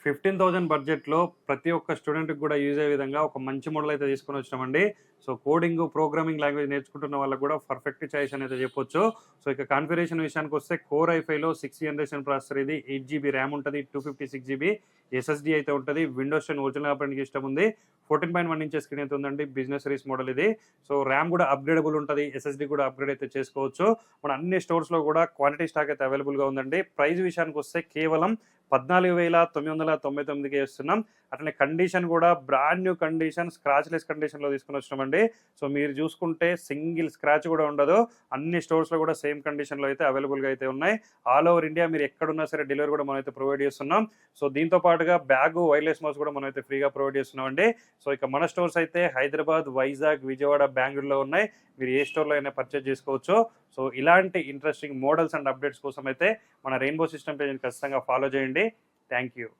15,000 బడ్జెట్‌లో ప్రతి ఒక్క స్టూడెంట్‌కి గూడా యూజ్ అయ్యే విధంగా ఒక మంచి మోడల్ అయితే తీసుకొనొచ్చినామండి. సో, కోడింగు, ప్రోగ్రామింగ్ లాంగ్వేజ్ నేర్చుకుంటున్న వాళ్ళకి గూడా పర్ఫెక్ట్ చాయిస్ అని అయితే చెప్పొచ్చు. సో, ఇక కాన్ఫిగరేషన్ విషయానికొస్తే కోర్ ఐ5లో 6th జనరేషన్ ప్రాసెసర్ ఇది. 8 జీబీ ర్యామ్ ఉంటది. 256 జీబీ ఎస్ఎస్‌డీ అయితే ఉంటది. విండోస్ 10 ఒరిజినల్ ఆపరేటింగ్ సిస్టమ్ ఉంది. 14.1 ఇంచెస్ స్క్రీన్ అయితే ఉందండి. బిజినెస్ సిరీస్ మోడల్ ఇది. సో, ర్యామ్ గూడా అప్‌గ్రేడబుల్ ఉంటది. ఎస్ఎస్‌డీ కూడా అప్‌గ్రేడ్ అయితే చేసుకోవచ్చు. మన అన్ని స్టోర్స్‌లో గూడా క్వాలిటీ స్టాక్ అయితే అవైలబుల్‌గా ఉందండి. ప్రైస్ విషయానికొస్తే కేవలం 14,999కే ఇస్తున్నాం. అట్లనే కండిషన్ గూడా బ్రాండ్ న్యూ కండిషన్, స్క్రాచ్‌లెస్ కండిషన్‌లో తీసుకొనొచ్చినామండి. సో, మీరు చూసుకుంటే సింగిల్ స్క్రాచ్ గూడా ఉండదు. అన్ని స్టోర్స్‌లో గూడా సేమ్ కండిషన్‌లో అయితే అవైలబుల్‌గా అయితే ఉన్నాయి. ఆల్ ఓవర్ ఇండియా మీరు ఎక్కడున్నా సరే డెలివరీ గూడా మనమైతే ప్రొవైడ్ చేస్తున్నాం. సో, దీంతో పాటుగా బ్యాగు, వైర్‌లెస్ మౌస్ గూడా మనమైతే ఫ్రీగా ప్రొవైడ్ చేస్తున్నామండి. సో, ఇక మన స్టోర్స్ అయితే హైదరాబాద్, వైజాగ్, విజయవాడ, బెంగుళూరులో ఉన్నాయి. మీరు ఏ స్టోర్‌లో అయినా పర్చేజ్ చేసుకోవచ్చు. సో, ఇలాంటి ఇంట్రెస్టింగ్ మోడల్స్ అండ్ అప్డేట్స్ కోసం అయితే మన రెయిన్బో సిస్టమ్ పేజ్‌ని ఖచ్చితంగా ఫాలో చేయండి. Thank you.